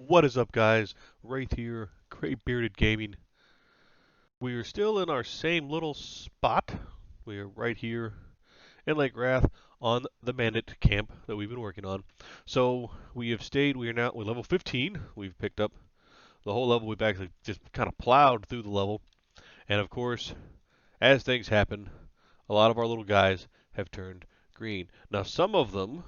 What is up, guys? Wraith here, Gray Bearded Gaming. We are still in our same little spot. We are right here in Lake Wrath on the bandit camp that we've been working on. So we have stayed. We're level 15. We've picked up the whole level. We've actually just kind of plowed through the level. And of course, as things happen, a lot of our little guys have turned green. Now, some of them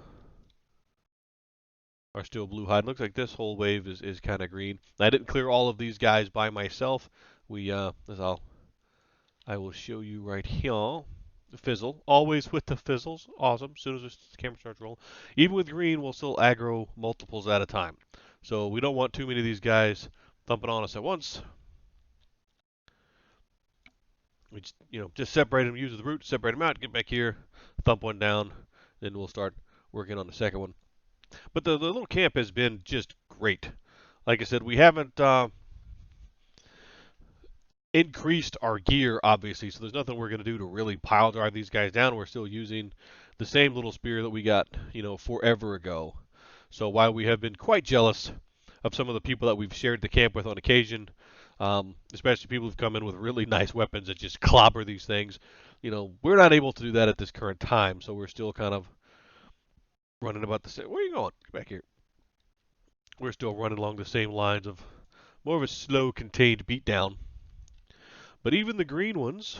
are still blue hide. Looks like this whole wave is kind of green. I didn't clear all of these guys by myself. I will show you right here. The fizzle, always with the fizzles, awesome. As soon as the camera starts rolling, even with green, we'll still aggro multiples at a time. So we don't want too many of these guys thumping on us at once. We just separate them, use the root, separate them out, get back here, thump one down, then we'll start working on the second one. But the little camp has been just great. Like I said, we haven't increased our gear, obviously, so there's nothing we're going to do to really pile drive these guys down. We're still using the same little spear that we got, forever ago. So while we have been quite jealous of some of the people that we've shared the camp with on occasion, especially people who've come in with really nice weapons that just clobber these things, we're not able to do that at this current time, so we're still kind of running about the same. Where are you going? Get back here. We're still running along the same lines of more of a slow, contained beatdown. But even the green ones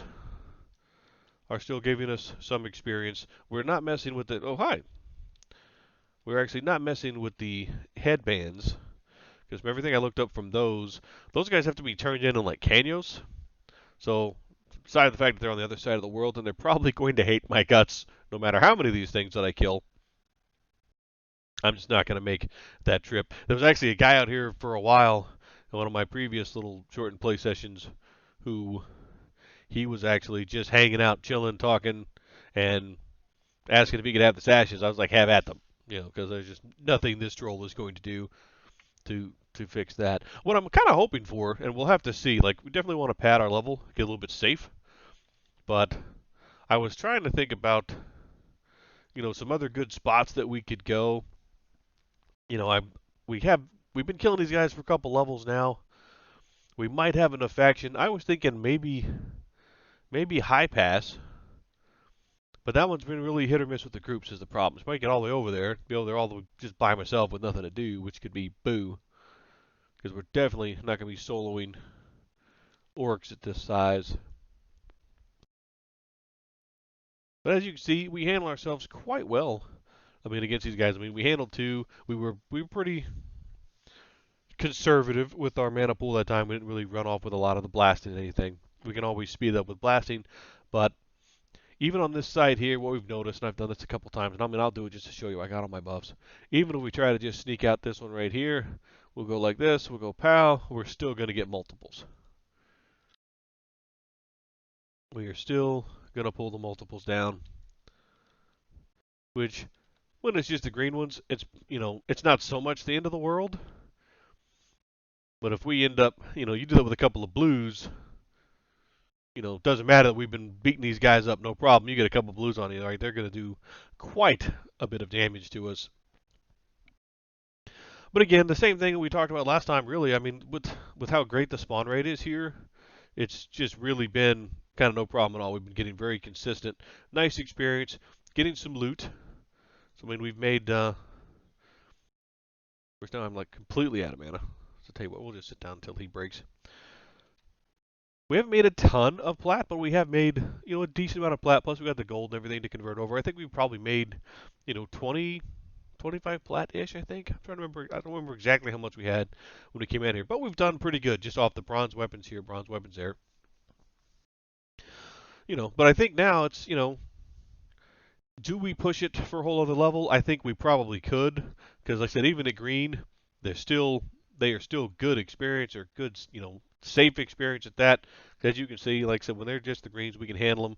are still giving us some experience. We're not messing with the... Oh, hi. We're actually not messing with the headbands. Because from everything I looked up from those guys have to be turned in like canyos. So, besides the fact that they're on the other side of the world, and they're probably going to hate my guts no matter how many of these things that I kill. I'm just not going to make that trip. There was actually a guy out here for a while in one of my previous little short and play sessions who he was actually just hanging out, chilling, talking, and asking if he could have the sashes. I was like, have at them, because there's just nothing this troll is going to do to fix that. What I'm kind of hoping for, and we'll have to see, like, we definitely want to pad our level, get a little bit safe, but I was trying to think about, some other good spots that we could go. You know, I we have we've been killing these guys for a couple levels now. We might have enough action. I was thinking maybe high pass, but that one's been really hit or miss with the groups is the problem. So I might get all the way over there, be over there all the way just by myself with nothing to do, which could be boo. Because we're definitely not going to be soloing orcs at this size. But as you can see, we handle ourselves quite well. I mean, against these guys. I mean, we handled two. We were pretty conservative with our mana pool that time. We didn't really run off with a lot of the blasting and anything. We can always speed up with blasting, but even on this side here, what we've noticed, and I've done this a couple times, and I'll do it just to show you I got all my buffs. Even if we try to just sneak out this one right here, we'll go like this, we'll go pow, we're still going to get multiples. We are still going to pull the multiples down, which, when it's just the green ones, it's not so much the end of the world. But if we end up, you do that with a couple of blues, doesn't matter that we've been beating these guys up, no problem. You get a couple of blues on you, right? They're going to do quite a bit of damage to us. But again, the same thing we talked about last time, really. I mean, with how great the spawn rate is here, it's just really been kind of no problem at all. We've been getting very consistent, nice experience, getting some loot. So, I mean, we've made, of course, now I'm like completely out of mana. So, tell you what, we'll just sit down until he breaks. We haven't made a ton of plat, but we have made, a decent amount of plat. Plus, we got the gold and everything to convert over. I think we've probably made, 20, 25 plat-ish, I think. I'm trying to remember. I don't remember exactly how much we had when we came in here. But we've done pretty good just off the bronze weapons here, bronze weapons there. But I think now it's, do we push it for a whole other level? I think we probably could. Because like I said, even at green, they are still good experience or good, safe experience at that. As you can see, like I said, when they're just the greens, we can handle them.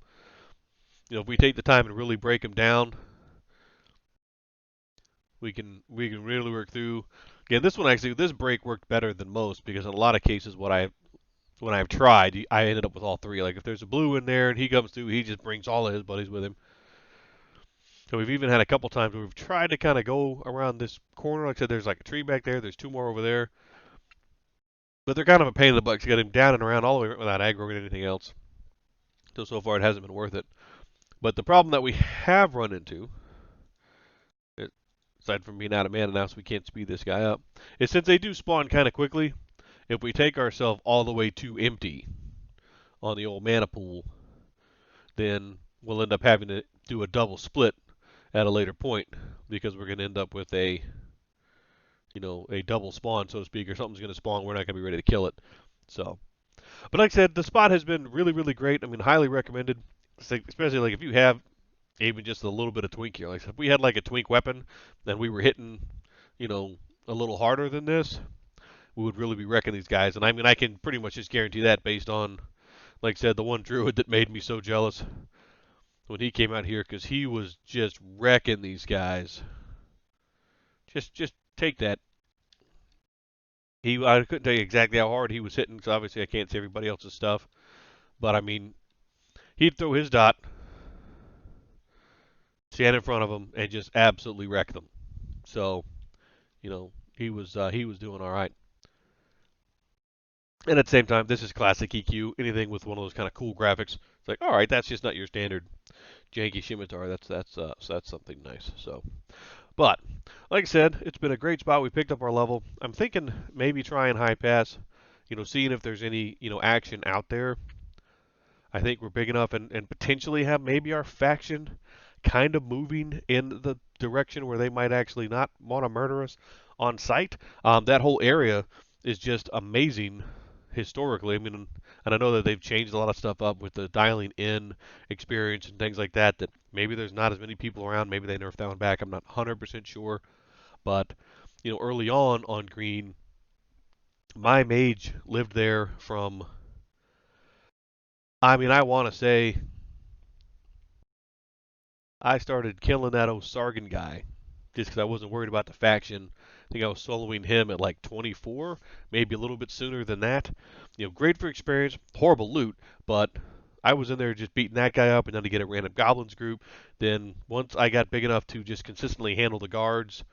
If we take the time and really break them down, we can really work through. Again, this break worked better than most because in a lot of cases, when I've tried, I ended up with all three. Like if there's a blue in there and he comes through, he just brings all of his buddies with him. And we've even had a couple times where we've tried to kind of go around this corner. Like I said, there's like a tree back there. There's two more over there. But they're kind of a pain in the butt to get him down and around all the way without aggroing anything else. So far, it hasn't been worth it. But the problem that we have run into, aside from being out of mana now, so we can't speed this guy up, is since they do spawn kind of quickly, if we take ourselves all the way to empty on the old mana pool, then we'll end up having to do a double split at a later point because we're going to end up with a double spawn, so to speak, or something's going to spawn. We're not going to be ready to kill it. So, but like I said, the spot has been really, really great. I mean, highly recommended, especially like if you have even just a little bit of twink here. Like if we had like a twink weapon and we were hitting, you know, a little harder than this, we would really be wrecking these guys. And I mean, I can pretty much just guarantee that based on, like I said, the one druid that made me so jealous when he came out here because he was just wrecking these guys. Just take that. I couldn't tell you exactly how hard he was hitting because obviously I can't see everybody else's stuff. But I mean, he'd throw his dot, stand in front of him, and just absolutely wreck them. So, he was doing all right. And at the same time, this is classic EQ. Anything with one of those kind of cool graphics, it's like, all right, that's just not your standard janky scimitar. That's something nice. So, but like I said, it's been a great spot. We picked up our level. I'm thinking maybe try and high pass. Seeing if there's any action out there. I think we're big enough and potentially have maybe our faction kind of moving in the direction where they might actually not want to murder us on sight. That whole area is just amazing historically. I mean, and I know that they've changed a lot of stuff up with the dialing in experience and things like that. That maybe there's not as many people around. Maybe they nerfed that one back. I'm not 100% sure, but early on Green, my mage lived there from. I mean, I want to say I started killing that old Sargon guy just because I wasn't worried about the faction. I think I was soloing him at like 24, maybe a little bit sooner than that. Great for experience, horrible loot, but I was in there just beating that guy up and then to get a random goblins group. Then once I got big enough to just consistently handle the guards,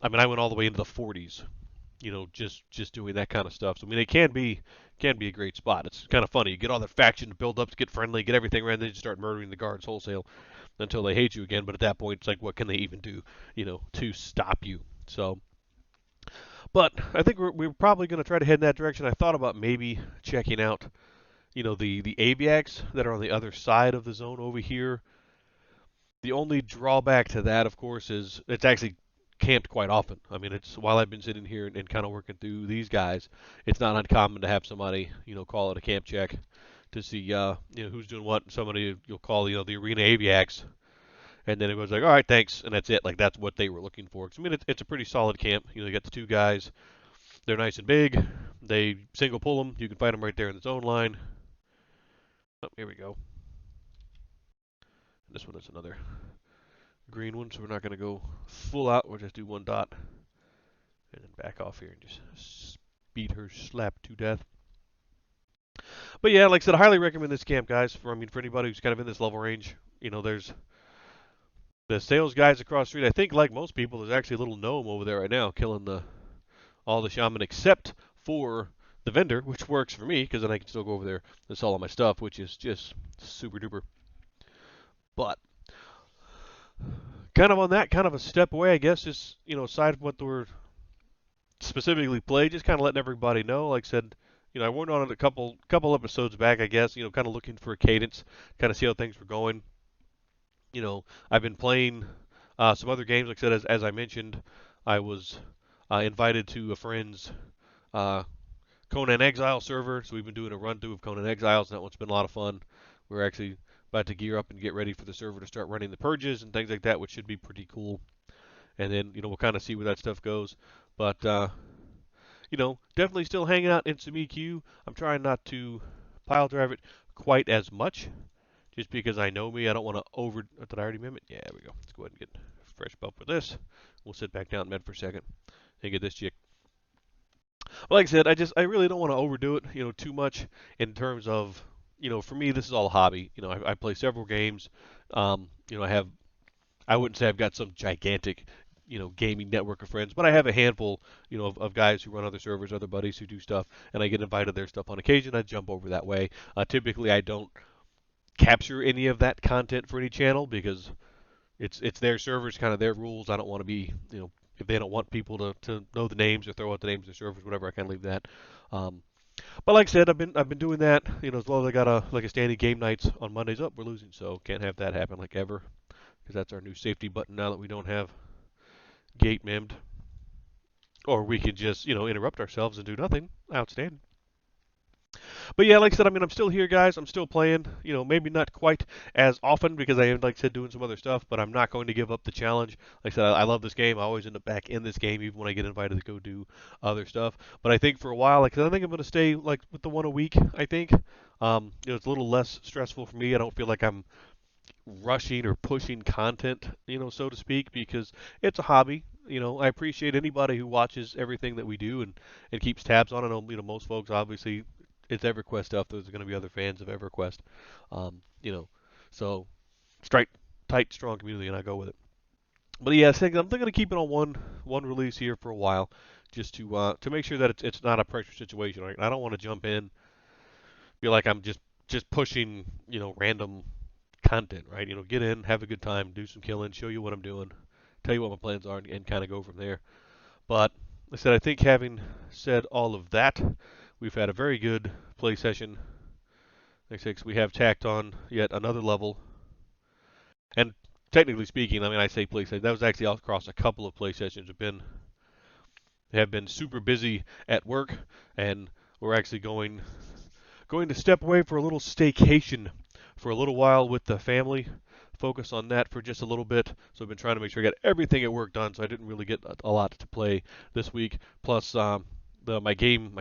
I mean I went all the way into the 40s. Just doing that kind of stuff. So I mean it can be a great spot. It's kind of funny. You get all the faction build ups, get friendly, get everything around, then you start murdering the guards wholesale until they hate you again. But at that point, it's like, what can they even do, to stop you? So, but I think we're probably going to try to head in that direction. I thought about maybe checking out, the aviacs that are on the other side of the zone over here. The only drawback to that, of course, is it's actually camped quite often. I mean, it's while I've been sitting here and kind of working through these guys, it's not uncommon to have somebody, call it a camp check to see, who's doing what. Somebody you'll call, the arena aviacs, and then it goes like, all right, thanks, and that's it. Like that's what they were looking for. 'Cause, I mean, it's a pretty solid camp. You got the two guys. They're nice and big. They single pull them. You can fight them right there in the zone line. Oh, here we go. And this one is another green one, so we're not going to go full out. We'll just do one dot and then back off here and just beat her slap to death. But yeah, like I said, I highly recommend this camp, guys. For anybody who's kind of in this level range, there's the sales guys across the street. I think, like most people, there's actually a little gnome over there right now killing all the shaman except for the vendor, which works for me because then I can still go over there and sell all my stuff, which is just super duper. But kind of on that, kind of a step away, I guess, just aside from what we're specifically played, just kind of letting everybody know. Like I said, I went on it a couple episodes back, I guess. Kind of looking for a cadence, kind of see how things were going. I've been playing some other games. Like I said, as I mentioned, I was invited to a friend's Conan Exile server, so we've been doing a run through of Conan Exiles, and that one's been a lot of fun. We're actually about to gear up and get ready for the server to start running the purges and things like that, which should be pretty cool. And then we'll kind of see where that stuff goes. But definitely still hanging out in some EQ. I'm trying not to pile drive it quite as much, just because I know me. I don't want to over. Did I already mimic? Yeah, there we go. Let's go ahead and get a fresh bump with this. We'll sit back down in med for a second and get this chick. But like I said, I really don't want to overdo it, too much in terms of, for me, this is all a hobby. I play several games. I wouldn't say I've got some gigantic, gaming network of friends, but I have a handful, of guys who run other servers, other buddies who do stuff, and I get invited to their stuff on occasion. I jump over that way. Typically, I don't capture any of that content for any channel because it's their servers, kind of their rules. I don't want to be, if they don't want people to know the names or throw out the names of their servers, whatever, I kind of leave that. Um, but like I said, I've been doing that, as well as I got a standing game nights on Mondays. Up, we're losing, so can't have that happen like ever, because that's our new safety button now that we don't have gate mimmed. Or we could just, interrupt ourselves and do nothing. Outstanding. But yeah, like I said, I mean, I'm still here, guys. I'm still playing. Maybe not quite as often because I am, like I said, doing some other stuff. But I'm not going to give up the challenge. Like I said, I love this game. I always end up back in this game, even when I get invited to go do other stuff. But I think for a while, like I said, I think I'm going to stay like with the one a week. I think, it's a little less stressful for me. I don't feel like I'm rushing or pushing content, so to speak, because it's a hobby. I appreciate anybody who watches everything that we do and keeps tabs on it. I know, most folks obviously it's EverQuest stuff. There's going to be other fans of EverQuest, um, you know, so straight, tight, strong community, and I go with it. But yeah, I think I'm going to keep it on one release here for a while, just to make sure that it's not a pressure situation. Right? I don't want to jump in, feel like I'm just pushing, random content, right? Get in, have a good time, do some killing, show you what I'm doing, tell you what my plans are, and kind of go from there. But like I said, I think having said all of that, we've had a very good play session. Like I said, we have tacked on yet another level. And technically speaking, I mean, I say play session. That was actually across a couple of play sessions. Have been super busy at work, and we're actually going to step away for a little staycation for a little while with the family. Focus on that for just a little bit. So I've been trying to make sure I got everything at work done. So I didn't really get a lot to play this week. Plus, my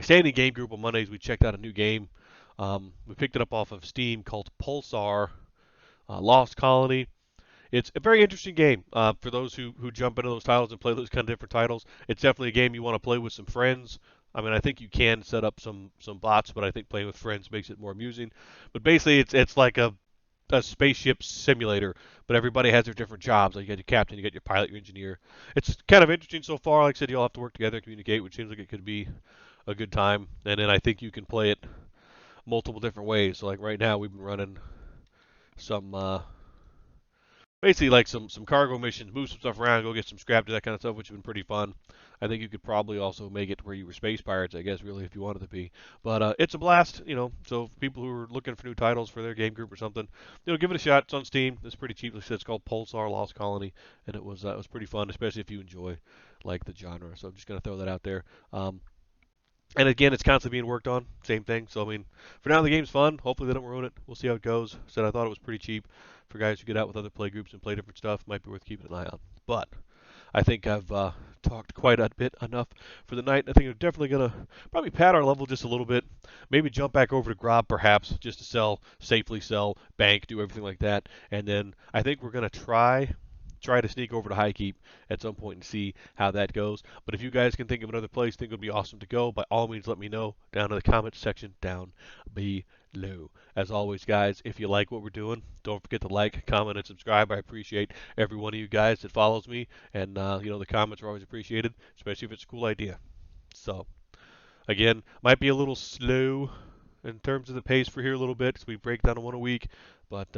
standing game group on Mondays, we checked out a new game. We picked it up off of Steam called Pulsar Lost Colony. It's a very interesting game for those who jump into those titles and play those kind of different titles. It's definitely a game you want to play with some friends. I mean, I think you can set up some bots, but I think playing with friends makes it more amusing. But basically, it's like a spaceship simulator, but everybody has their different jobs. Like you got your captain, you got your pilot, your engineer. It's kind of interesting so far. Like I said, you all have to work together, communicate, which seems like it could be a good time. And then I think you can play it multiple different ways. So like right now, we've been running some basically like some cargo missions, move some stuff around, go get some scrap, do that kind of stuff, which has been pretty fun. I think you could probably also make it where you were space pirates, I guess, really, if you wanted to be. But it's a blast, So people who are looking for new titles for their game group or something, give it a shot. It's on Steam. It's pretty cheap. Like I said, it's called Pulsar Lost Colony, and it was pretty fun, especially if you enjoy like the genre. So I'm just gonna throw that out there. And again, it's constantly being worked on. Same thing. So, I mean, for now, the game's fun. Hopefully, they don't ruin it. We'll see how it goes. Said I thought it was pretty cheap for guys who get out with other play groups and play different stuff. Might be worth keeping an eye on. But I think I've talked quite a bit enough for the night. I think we're definitely going to probably pad our level just a little bit. Maybe jump back over to Grob, perhaps, just to safely sell, bank, do everything like that. And then I think we're going to try to sneak over to High Keep at some point and see how that goes. But if you guys can think of another place think it would be awesome to go, by all means let me know down in the comments section down below. As always, guys, if you like what we're doing, don't forget to like, comment, and subscribe. I appreciate every one of you guys that follows me, and the comments are always appreciated, especially if it's a cool idea. So, again, might be a little slow in terms of the pace for here a little bit because we break down to one a week, but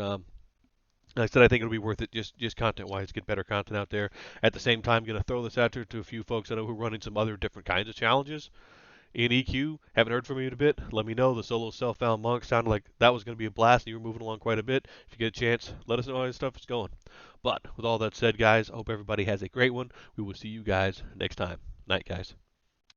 like I said, I think it'll be worth it just content-wise, get better content out there. At the same time, going to throw this out there to a few folks I know who are running some other different kinds of challenges. In EQ, haven't heard from you in a bit. Let me know. The solo self-found monk sounded like that was going to be a blast and you were moving along quite a bit. If you get a chance, let us know how this stuff is going. But with all that said, guys, I hope everybody has a great one. We will see you guys next time. Night, guys.